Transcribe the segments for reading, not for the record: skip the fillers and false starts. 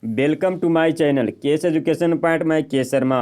Welcome to my channel Case Education Point. मैं K Sharma.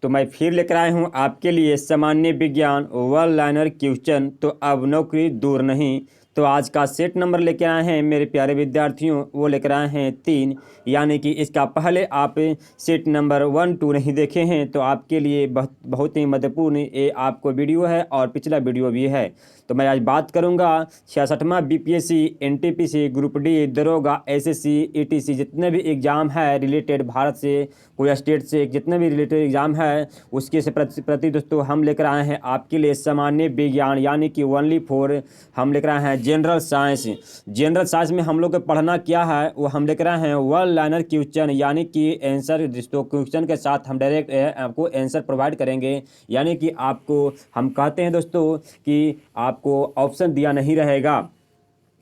तो मैं फिर लेकर आया हूँ आपके लिए सामान्य विज्ञान वन लाइनर क्वेश्चन। तो अब नौकरी दूर नहीं। तो आज का सेट नंबर लेकर आए हैं मेरे प्यारे विद्यार्थियों, वो लेकर आए हैं 3। यानी कि इसका पहले आप सेट नंबर 1 2 नहीं देखे हैं तो आपके लिए बहुत ही महत्वपूर्ण ये आपको वीडियो है और पिछला वीडियो भी है। तो मैं आज बात करूंगा 66वां बीपीएससी एनटीपीसी ग्रुप डी दरोगा एसएससी ईटीसी जितने भी एग्ज़ाम है रिलेटेड भारत से कोई स्टेट से जितने भी रिलेटेड एग्ज़ाम है उसके से प्रति दोस्तों हम लेकर आए हैं आपके लिए सामान्य विज्ञान यानी कि ओनली फॉर हम लेकर आए हैं जनरल साइंस। जनरल साइंस में हम लोग को पढ़ना क्या है वो हम लेकर आए हैं वन लाइनर क्वेश्चन यानी कि आंसर दोस्तों क्वेश्चन के साथ हम डायरेक्ट आपको आंसर प्रोवाइड करेंगे। यानी कि आपको हम कहते हैं दोस्तों कि आपको ऑप्शन दिया नहीं रहेगा।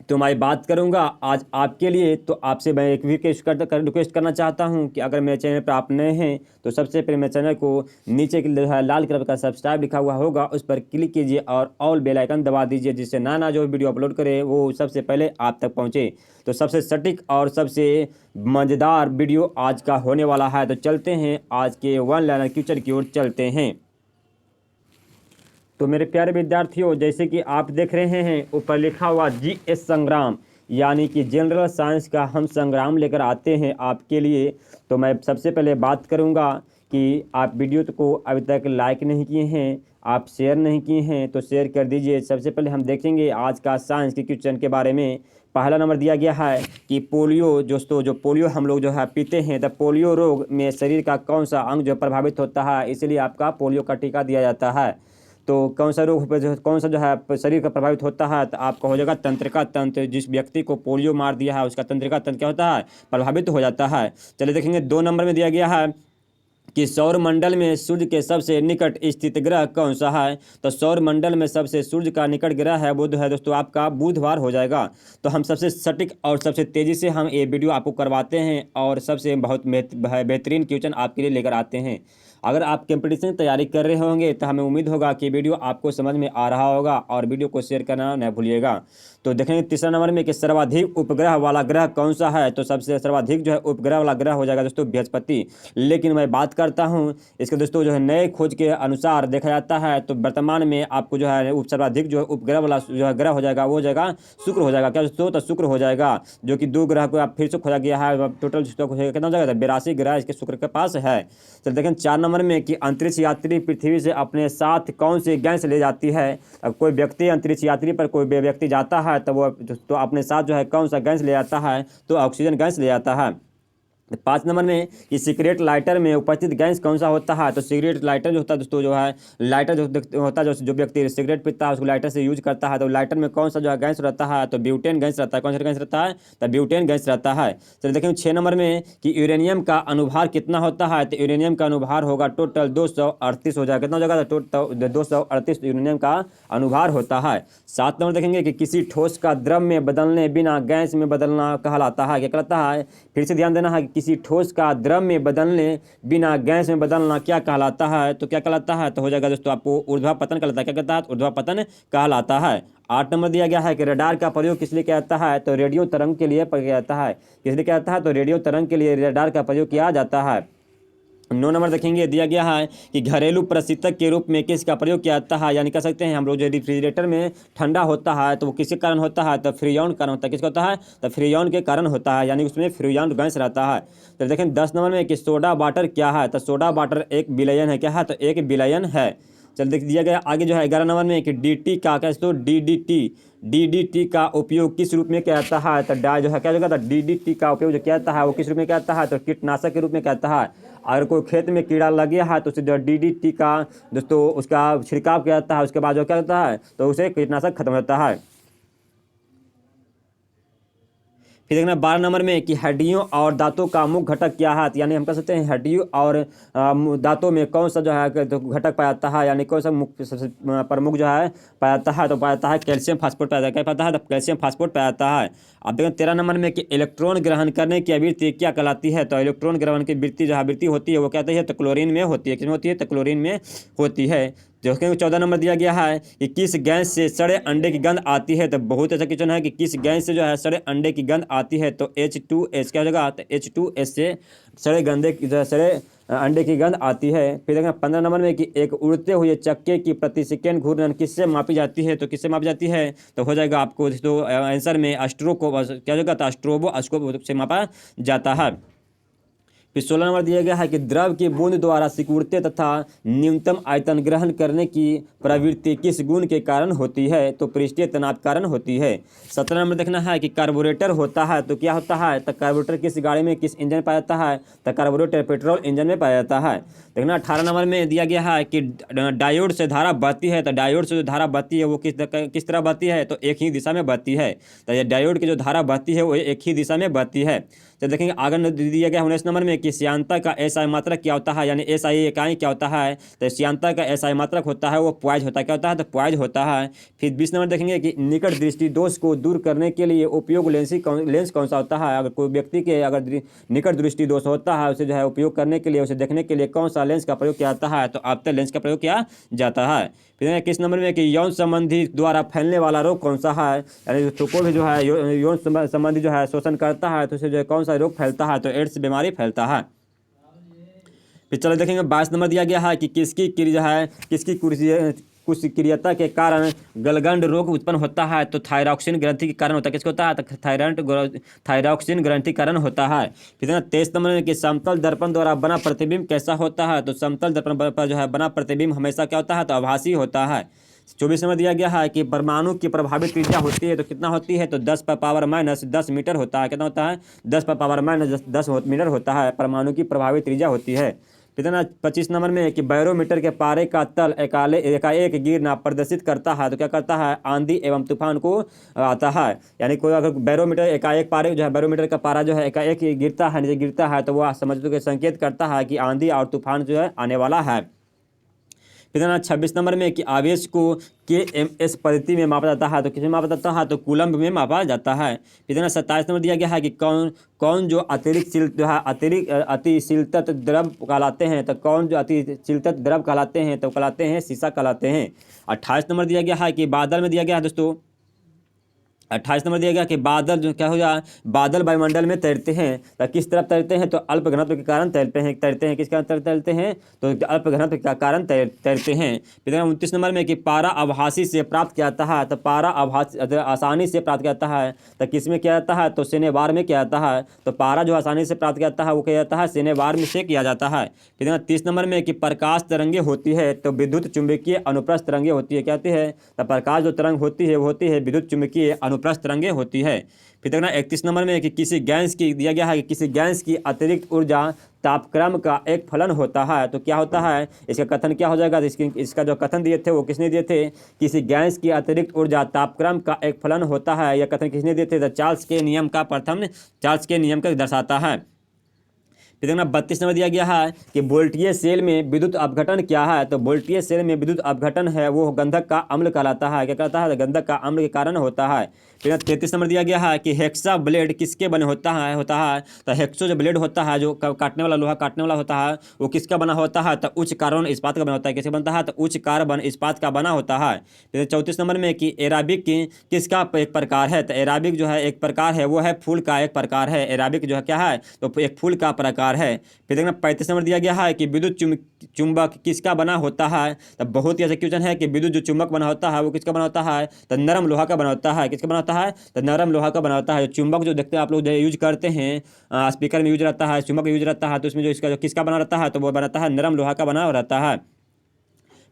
तो मैं बात करूंगा आज आपके लिए। तो आपसे मैं एक रिक्वेस्ट करना चाहता हूं कि अगर मेरे चैनल पर आप नए हैं तो सबसे पहले मेरे चैनल को नीचे की लाल कलर का सब्सक्राइब लिखा हुआ होगा उस पर क्लिक कीजिए और ऑल बेल आइकन दबा दीजिए, जिससे नया जो वीडियो अपलोड करे वो सबसे पहले आप तक पहुंचे। तो सबसे सटीक और सबसे मज़ेदार वीडियो आज का होने वाला है। तो चलते हैं आज के वन लाइनर क्वेश्चन की ओर चलते हैं। तो मेरे प्यारे विद्यार्थियों, जैसे कि आप देख रहे हैं ऊपर लिखा हुआ जीएस संग्राम यानी कि जनरल साइंस का हम संग्राम लेकर आते हैं आपके लिए। तो मैं सबसे पहले बात करूंगा कि आप वीडियो को अभी तक लाइक नहीं किए हैं, आप शेयर नहीं किए हैं तो शेयर कर दीजिए। सबसे पहले हम देखेंगे आज का साइंस के क्वेश्चन के बारे में। पहला नंबर दिया गया है कि पोलियो दोस्तों जो पोलियो हम लोग जो है पीते हैं तो पोलियो रोग में शरीर का कौन सा अंग जो प्रभावित होता है, इसलिए आपका पोलियो का टीका दिया जाता है। तो कौन सा रोग पर कौन सा जो है शरीर का प्रभावित होता है, तो आपका हो जाएगा तंत्रिका तंत्र। जिस व्यक्ति को पोलियो मार दिया है उसका तंत्रिका तंत्र क्या होता है, प्रभावित हो जाता है। चलिए देखेंगे 2 नंबर में दिया गया है कि सौर मंडल में सूर्य के सबसे निकट स्थित ग्रह कौन सा है। तो सौर मंडल में सबसे सूर्य का निकट ग्रह है बुध है दोस्तों, आपका बुधवार हो जाएगा। तो हम सबसे सटीक और सबसे तेज़ी से हम ये वीडियो आपको करवाते हैं और सबसे बहुत बेहतरीन क्वेश्चन आपके लिए लेकर आते हैं। अगर आप कंपटीशन की तैयारी कर रहे होंगे तो हमें उम्मीद होगा कि वीडियो आपको समझ में आ रहा होगा और वीडियो को शेयर करना न भूलिएगा। तो देखेंगे तीसरा नंबर में कि सर्वाधिक उपग्रह वाला ग्रह कौन सा है। तो सबसे सर्वाधिक जो है उपग्रह वाला ग्रह हो जाएगा दोस्तों बृहस्पति। लेकिन मैं बात करता हूं इसके दोस्तों जो है नए खोज के अनुसार देखा जाता है तो वर्तमान में आपको जो है सर्वाधिक जो है उपग्रह वाला जो है ग्रह हो जाएगा वो हो जाएगा शुक्र हो जाएगा। क्या दोस्तों, तो शुक्र हो जाएगा, जो कि 2 ग्रह को आप फिर से खोजा गया है। टोटल कितना हो जाएगा, 82 ग्रह इसके शुक्र के पास है। चल देखें 4 नंबर में कि अंतरिक्ष यात्री पृथ्वी से अपने साथ कौन सी गैस ले जाती है। अब कोई व्यक्ति अंतरिक्ष यात्री पर कोई व्यक्ति जाता है तो वो तो अपने साथ जो है कौन सा गैस ले जाता है, तो ऑक्सीजन गैस ले जाता है। 5 नंबर में कि सिगरेट लाइटर में उपस्थित गैस कौन सा होता है। तो सिगरेट लाइटर जो होता है दोस्तों जो है लाइटर जो होता है जो व्यक्ति सिगरेट पीता है उसको लाइटर से यूज करता है तो लाइटर में कौन सा जो है गैस रहता है, तो ब्यूटेन गैस रहता है। कौन सा गैस रहता है, तो ब्यूटेन गैस रहता है। चलिए देखेंगे 6 नंबर में कि यूरेनियम का अनुभार कितना होता है। तो यूरेनियम का अनुभार होगा टोटल 238 हो जाएगा। कितना हो जाएगा, तो टोटल 238 यूरेनियम का अनुभार होता है। 7 नंबर देखेंगे कि किसी ठोस का द्रव में बदलने बिना गैस में बदलना कहलाता है। क्या कहलाता है, फिर से ध्यान देना है, किसी ठोस का द्रव में बदलने बिना गैस में बदलना क्या कहलाता है। तो क्या कहलाता है, तो हो जाएगा दोस्तों आपको ऊर्ध्वापतन कहलाता है। क्या कहता है, ऊर्ध्वापतन कहलाता है। 8 नंबर दिया गया है कि रडार का प्रयोग किस लिए किया जाता है। तो रेडियो तरंग के लिए किया जाता है। किस लिए किया जाता है, तो रेडियो तरंग के लिए रडार का प्रयोग किया जाता है। 9 नंबर देखेंगे दिया गया है कि घरेलू प्रशीतक के रूप में किसका प्रयोग किया जाता है। यानी कह सकते हैं हम लोग जो रेफ्रिजरेटर में ठंडा होता है तो वो किसके कारण होता है, तो फ्रीऑन कारण होता है। किसका होता है, तो फ्रीऑन के कारण होता है, यानी उसमें फ्रीऑन गैस रहता है। तो देखें 10 नंबर में कि सोडा वाटर क्या है। तो सोडा वाटर एक विलयन है। क्या है, तो एक विलयन है। चल देख दिया गया आगे जो है 11 नंबर में कि डीटी का क्या तो डीडीटी का उपयोग किस रूप में किया जाता है। तो जो है क्या जगह था, डीडीटी का उपयोग जो किया जाता है वो किस रूप में किया जाता है, तो कीटनाशक के रूप में किया जाता है। अगर कोई खेत में कीड़ा लग गया है तो उसे जो डीडीटी का दोस्तों उसका छिड़काव किया जाता है। उसके बाद जो क्या होता है, तो उसे कीटनाशक खत्म होता है। फिर देखना 12 नंबर में कि हड्डियों और दांतों का मुख्य घटक क्या है। यानी हम कह सकते हैं हड्डियों और दांतों में कौन सा जो है तो घटक पाया जाता है, यानी कौन सा मुख्य सबसे प्रमुख जो है पाया जाता है, तो पाया जाता है कैल्शियम फास्फेट पाया जाता है। क्या पाता है, तो कैल्शियम फास्फेट पाया जाता है। अब देखें 13 नंबर में कि इलेक्ट्रॉन ग्रहण करने की आवृत्ति क्या कहलाती है। तो इलेक्ट्रॉन ग्रहण की वृत्ति जो आवृत्ति होती है वो क्या होती है, तो क्लोरीन में होती है। किसमें होती है, तो क्लोरीन में होती है। देखिए 14 नंबर दिया गया है कि किस गैस से सड़े अंडे की गंध आती है। तो बहुत अच्छा क्वेश्चन है कि किस गैस से जो है सड़े अंडे की गंध आती है। तो H2S क्या हो जाएगा, तो H2S से सड़े गंदे की सड़े अंडे की गंध आती है। फिर देखना 15 नंबर में कि एक उड़ते हुए चक्के की प्रति सेकेंड घूर्णन किससे मापी जाती है। तो किससे मापी जाती है, तो हो जाएगा आपको तो आंसर में अस्ट्रो को क्या हो जाएगा, तो अस्ट्रोबोस्कोप से मापा जाता है। फिर 16 नंबर दिया गया है कि द्रव की बूंद द्वारा सिकुड़ते तथा न्यूनतम आयतन ग्रहण करने की प्रवृत्ति किस गुण के कारण होती है। तो पृष्ठीय तनाव कारण होती है। 17 नंबर देखना है कि कार्बोरेटर होता है। तो क्या होता है, तो कार्बोरेटर किस गाड़ी में किस इंजन में पाया जाता है, तो कार्बोरेटर पेट्रोल इंजन में पाया जाता है। देखना 18 नंबर में दिया गया है कि डायोड से धारा बहती है। तो डायोड से जो धारा बहती है वो किस तरह बहती है, तो एक ही दिशा में बहती है। तो ये डायोड की जो धारा बहती है वो एक ही दिशा में बहती है। तो देखेंगे आगे दिया गया 19 नंबर में कि श्यानता का एसआई मात्रक क्या होता है, यानी एसआई इकाई क्या होता है। तो श्यानता का एसआई मात्रक होता है वो पॉइज होता है, क्या होता है, तो पॉइज होता है। फिर 20 नंबर देखेंगे कि निकट दृष्टि दोष को दूर करने के लिए उपयोग लेंस कौन सा होता है। अगर कोई व्यक्ति के अगर निकट दृष्टि दोष होता है उसे जो है उपयोग करने के लिए, उसे देखने के लिए कौन सा लेंस का प्रयोग किया जाता है, तो ऑप्टल लेंस का प्रयोग किया जाता है। फिर किस नंबर में कि यौन संबंधी द्वारा फैलने वाला रोग कौन सा है, यानी तो कोई भी जो है यौन संबंधी जो है शोषण करता है तो उसे जो है कौन सा रोग फैलता है, तो एड्स बीमारी फैलता है। फिर चलो देखेंगे 22 नंबर दिया गया है कि किसकी क्रिया है, किसकी कुछ क्रियता के कारण गलगंड रोग उत्पन्न होता है। तो थायरॉक्सिन ग्रंथि के कारण होता है, किसको होता है, तो थायरॉक्सिन ग्रंथि कारण होता है। फिर 23 नंबर में कि समतल दर्पण द्वारा बना प्रतिबिंब कैसा होता है। तो समतल दर्पण पर जो है बना प्रतिबिंब हमेशा क्या होता है, तो आभासी होता है। 24 नंबर दिया गया है कि परमाणु की प्रभावित त्रिज्या होती है। तो कितना होती है, तो 10⁻⁻10 मीटर होता है। कितना होता है, 10⁻⁻10 मीटर होता है परमाणु की प्रभावित त्रिज्या होती है। कितना 25 नंबर में कि बैरोमीटर के पारे का तल एकाएक गिरना प्रदर्शित करता है। तो क्या करता है, आंधी एवं तूफान को आता है। यानी कोई अगर बैरोमीटर एकाएक पारे जो है बैरोमीटर का पारा जो है एकाएक गिरता है, नीचे गिरता है, तो वह समझ लो कि संकेत करता है कि आंधी और तूफान जो है आने वाला है। फिर 26 नंबर में कि आवेश को KMS पद्धति में मापा जाता है। तो किस में मापा जाता है, तो कूलम्ब में मापा जाता है। फिर 27 नंबर दिया गया है कि कौन जो अतिशीलत द्रव कहलाते हैं। तो कौन जो अतिशीलत द्रव कहलाते हैं, तो कहलाते हैं शीशा कहलाते हैं। 28 नंबर दिया गया है कि बादल में दिया गया है दोस्तों 28 नंबर दिया गया कि बादल जो क्या हो जाए, बादल वायुमंडल में तैरते हैं। तो किस तरफ तैरते हैं, तो अल्प घनत्व के कारण तैरते हैं किस कारण तैरते हैं, तो अल्प घनत्व के कारण तैरते हैं। फिर 29 नंबर में कि पारा आभासी से प्राप्त किया जाता है। तो पारा आभासी आसानी से प्राप्त किया जाता है। तो किस में किया जाता है, तो शनिवार में किया जाता है। तो पारा जो आसानी से प्राप्त किया जाता है वो किया जाता है शनिवार में से किया जाता है। फिर 30 नंबर में कि प्रकाश तरंगे होती है। तो विद्युत चुंबकीय अनुप्रस्थ तरंगे होती है, क्या होती है, तो प्रकाश जो तरंग होती है वो होती है विद्युत चुंबकीय अनुप्रस्थ तरंगे होती है। फिर देखना 31 नंबर में कि किसी गैस की दिया गया है कि किसी गैस की अतिरिक्त ऊर्जा तापक्रम का एक फलन होता है। तो क्या होता है, इसका कथन क्या हो जाएगा, तो इसका जो कथन दिए थे वो किसने दिए थे, किसी गैस की अतिरिक्त ऊर्जा तापक्रम का एक फलन होता है। यह कथन किसने दिए थे, तो चार्ल्स के नियम का दर्शाता है। फिर देखना 32 नंबर दिया गया है कि वोल्टीय सेल में विद्युत अपघटन क्या है। तो वोल्टीय सेल में विद्युत अपघटन है वो गंधक का अम्ल कहलाता है, क्या कहता है, गंधक का अम्ल के कारण होता है। फिर 33 नंबर दिया गया है कि हेक्सा ब्लेड किसके बने होता है। तो हेक्सो जो ब्लेड होता है जो काटने वाला लोहा काटने वाला होता है वो किसका बना होता है, तो उच्च कार्बन इस्पात का बना होता है। कैसे बनता है, तो उच्च कार्बन इस्पात का बना होता है। फिर 34 नंबर में कि एराबिक किसका एक प्रकार है। तो एराबिक जो है एक प्रकार है वो है फूल का एक प्रकार है। एराबिक जो है क्या है, तो एक फूल का प्रकार है। फिर देखना 35 नंबर दिया गया है कि विद्युत चुंबक किसका बना होता है। तो बहुत ही अच्छा क्वेश्चन है कि विद्युत जो चुंबक बना होता है वो किसका बना होता है, तो नरम लोहा का बना होता है। किसका बना होता है, तो नरम लोहा का बना होता है। चुंबक जो देखते हैं आप लोग जो यूज करते हैं स्पीकर में यूज रहता है, चुंबक यूज रहता है, तो उसमें जो इसका जो किसका बना रहता है, तो वो बनाता है नरम लोहा का बना रहता है।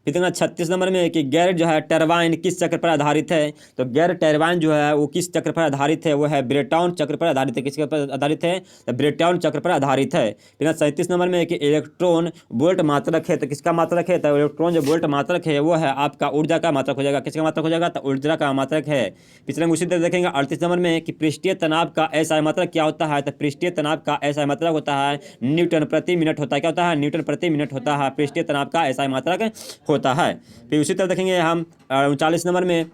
फिर देखना 36 नंबर में कि गैर जो है टरबाइन किस चक्र पर आधारित है। तो गैर टरबाइन जो है वो किस चक्र पर आधारित है, वो है ब्रेटॉन चक्र पर आधारित है। किसके पर आधारित है, तो ब्रेटॉन चक्र पर आधारित है। फिर 37 नंबर में कि इलेक्ट्रॉन वोल्ट मात्रक है। तो किसका मात्रक है, तो इलेक्ट्रॉन जो वोल्ट मात्रक है वो है आपका ऊर्जा का मात्रक हो जाएगा। किसका मात्रक हो जाएगा, तो ऊर्जा का मात्रक है। पिछले उसी तरह देखेंगे 38 नंबर में कि पृष्ठीय तनाव का SI मात्रक क्या होता है। तो पृष्ठीय तनाव का SI मात्रक होता है न्यूटन प्रति मिनट होता है। क्या होता है, न्यूटन प्रति मिनट होता है पृष्ठीय तनाव का SI मात्रक होता है। फिर उसी तरह देखेंगे हम 39 नंबर में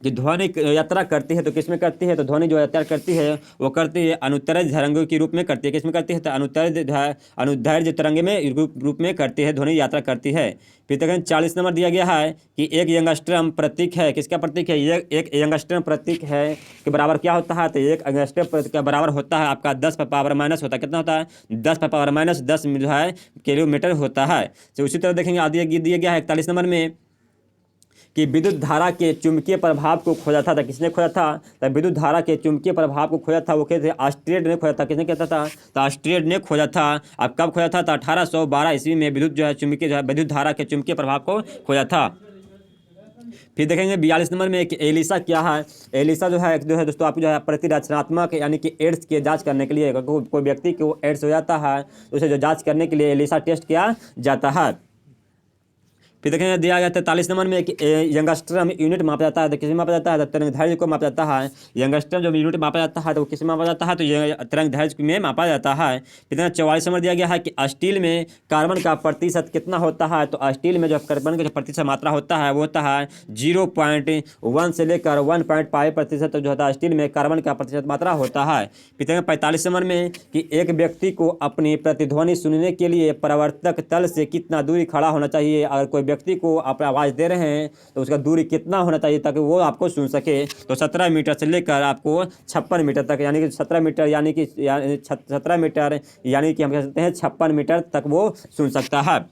कि ध्वनि यात्रा करती है तो किस में करती है, तो ध्वनि जो यात्रा करती है वो करती है अनुत्तरज तरंगों के रूप में करती है। किस में करती है, तो अनुदैर्ध्य तरंग में रूप में करती है, ध्वनि यात्रा करती है। फिर तक 40 नंबर दिया गया है कि एक यंगस्ट्रम प्रतीक है। किसका प्रतीक है, ये एक यंगस्ट्रम प्रतीक है के बराबर क्या होता है, तो एक यंगस्ट्रम के बराबर होता है आपका 10 पावर माइनस होता है, कितना होता है 10 पावर माइनस 10 जो है किलोमीटर होता है। तो उसी तरह देखेंगे आगे दिया गया है 41 नंबर में कि विद्युत धारा के चुंबकीय प्रभाव को खोजा था। किसने खोजा था, तो विद्युत धारा के चुंबकीय प्रभाव को खोजा था वो कहते ऑस्ट्रियड ने खोजा था। किसने कहता था, तो ऑस्ट्रियड ने खोजा था। अब कब खोजा था, तो 1812 ईस्वी में विद्युत जो है चुंबकीय जो है विद्युत धारा के चुंबकीय प्रभाव को खोजा था। फिर देखेंगे 42 नंबर में कि एलिसा क्या है। एलिसा जो है दोस्तों आपको जो है प्रतिरचनात्मक यानी कि एड्स की जांच करने के लिए, कोई व्यक्ति को एड्स हो जाता है तो उसे जो जांच करने के लिए एलिसा टेस्ट किया जाता है। फिर देखेंगे दिया गया 43 नंबर में एक यंगस्ट्रम यूनिट मापा जाता है, तो किस में मापा जाता है, तो तरंगदैर्घ्य को मापा जाता है। यंगस्ट्रम जब यूनिट मापा जाता है तो किस में मापा जाता है, तो ये तरंगदैर्घ्य में मापा जाता है। फिर 44 नंबर दिया गया है कि स्टील में कार्बन का प्रतिशत कितना होता है, तो स्टील में जो कार्बन का जो प्रतिशत मात्रा होता है वो होता है 0.1 से लेकर 1.5% जो होता है स्टील में कार्बन का प्रतिशत मात्रा होता है। फिर 45 नंबर में कि एक व्यक्ति को अपनी प्रतिध्वनि सुनने के लिए परावर्तक तल से कितना दूरी खड़ा होना चाहिए। अगर कोई व्यक्ति को आप आवाज़ दे रहे हैं तो उसका दूरी कितना होना चाहिए ताकि वो आपको सुन सके, तो 17 मीटर से लेकर आपको 56 मीटर तक, यानी कि 17 मीटर यानी कि 17 मीटर यानी कि हम कह सकते हैं 56 मीटर तक वो सुन सकता है।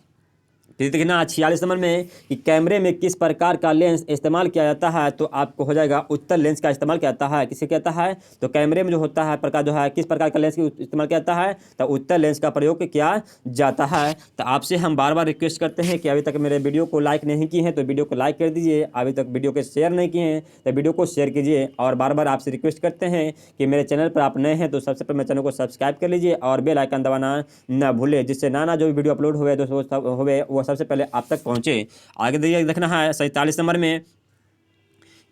फिर देखना 46 नंबर में कि कैमरे में किस प्रकार का लेंस इस्तेमाल किया जाता है, तो आपको हो जाएगा उत्तल लेंस का इस्तेमाल किया जाता है। किसे कहता है, तो कैमरे में जो होता है प्रकार जो है किस प्रकार का लेंस की इस्तेमाल किया जाता है, तो उत्तल लेंस का प्रयोग किया जाता है। तो आपसे हम बार बार रिक्वेस्ट करते हैं कि अभी तक मेरे वीडियो को लाइक नहीं किए हैं तो वीडियो को लाइक कर दीजिए, अभी तक वीडियो को शेयर नहीं किए हैं तो वीडियो को शेयर कीजिए, और बार बार आपसे रिक्वेस्ट करते हैं कि मेरे चैनल पर आप नए हैं तो सबसे पहले मेरे चैनल को सब्सक्राइब कर लीजिए और बेल आइकन दबाना न भूलें, जिससे नाना जो वीडियो अपलोड हुए दोस्तों वो सबसे पहले आप तक पहुंचे। आगे देखना है 47 नंबर में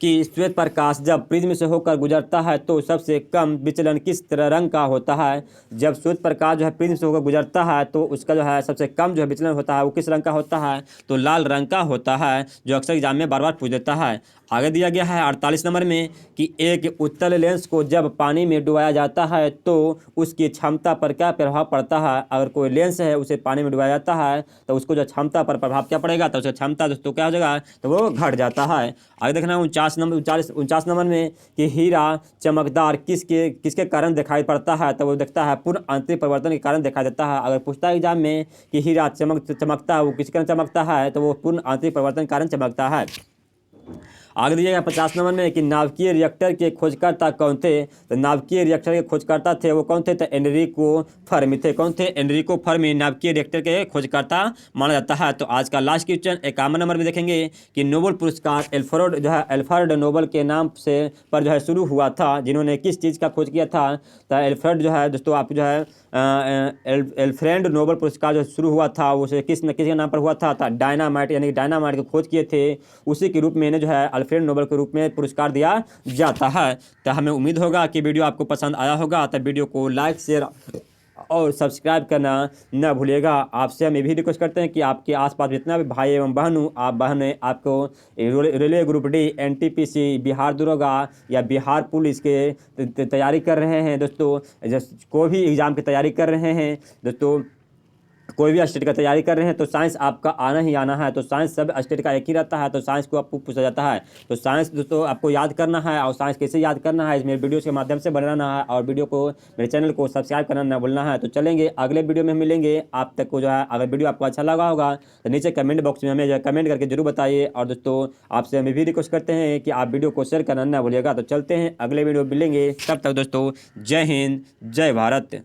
कि श्वेत प्रकाश जब प्रिज्म से होकर गुजरता है तो सबसे कम विचलन किस तरह रंग का होता है। जब श्वेत प्रकाश जो है प्रिज्म से होकर गुजरता है तो उसका जो है सबसे कम जो है विचलन होता है वो किस रंग का होता है, तो लाल रंग का होता है, जो अक्सर एग्जाम में बार बार पूछ देता है। आगे दिया गया है 48 नंबर में कि एक उत्तल लेंस को जब पानी में डुबाया जाता है तो उसकी क्षमता पर क्या प्रभाव पड़ता है। अगर कोई लेंस है उसे पानी में डुबाया जाता है तो उसको जो क्षमता पर प्रभाव क्या पड़ेगा, तो उसकी क्षमता दोस्तों क्या हो जाएगा, तो वो घट जाता है। आगे देखना 49 नंबर में कि हीरा चमकदार किसके कारण दिखाई पड़ता है, तो वो दिखता है पूर्ण आंतरिक परिवर्तन के कारण दिखाई देता है। अगर पूछता है एग्जाम में कि हीरा चमकता है वो किसके कारण चमकता है, तो वो पूर्ण आंतरिक परिवर्तन के कारण चमकता है। आगे दिया गया 50 नंबर में कि नाभिकीय रिएक्टर के खोजकर्ता कौन थे, तो नाभिकीय रिएक्टर के खोजकर्ता थे वो कौन थे, तो एनरिको फर्मी थे। कौन थे, एनरिको फर्मी नाभिकीय रिएक्टर के खोजकर्ता माना जाता है। तो आज का लास्ट क्वेश्चन 51 नंबर में देखेंगे कि नोबेल पुरस्कार एल्फ्रेड नोबेल के नाम से पर जो है शुरू हुआ था, जिन्होंने किस चीज़ का खोज किया था, तो एल्फ्रेड जो है दोस्तों आप जो है एल्फ्रेड नोबेल पुरस्कार जो शुरू हुआ था उसे किसके नाम पर हुआ था, डायनामाइट यानी कि डायनामाइट की खोज किए थे, उसी के रूप में इन्हें जो है अल्फ्रेड नोबेल के रूप में पुरस्कार दिया जाता है। तो हमें उम्मीद होगा कि वीडियो आपको पसंद आया होगा, तो वीडियो को लाइक शेयर और सब्सक्राइब करना न भूलिएगा। आपसे हम ये भी रिक्वेस्ट करते हैं कि आपके आसपास जितना भी भाई एवं बहन आप बहनें आपको railway group D, NTPC, Bihar दरोगा या बिहार पुलिस के तैयारी कर रहे हैं दोस्तों, कोई भी एग्ज़ाम की तैयारी कर रहे हैं दोस्तों, कोई भी स्टेट का तैयारी कर रहे हैं तो साइंस आपका आना ही आना है। तो साइंस सब स्टेट का एक ही रहता है, तो साइंस को आपको पूछा जाता है। तो साइंस दोस्तों आपको याद करना है, और साइंस कैसे याद करना है इसमें वीडियो के माध्यम से बनाना है, और वीडियो को मेरे चैनल को सब्सक्राइब करना ना भूलना है। तो चलेंगे अगले वीडियो में मिलेंगे। आप तक को जो है अगर वीडियो आपको अच्छा लगा होगा तो नीचे कमेंट बॉक्स में हमें जो है कमेंट करके जरूर बताइए, और दोस्तों आपसे हमें भी रिक्वेस्ट करते हैं कि आप वीडियो को शेयर करना ना भूलिएगा। तो चलते हैं अगले वीडियो मिलेंगे, तब तक दोस्तों जय हिंद जय भारत।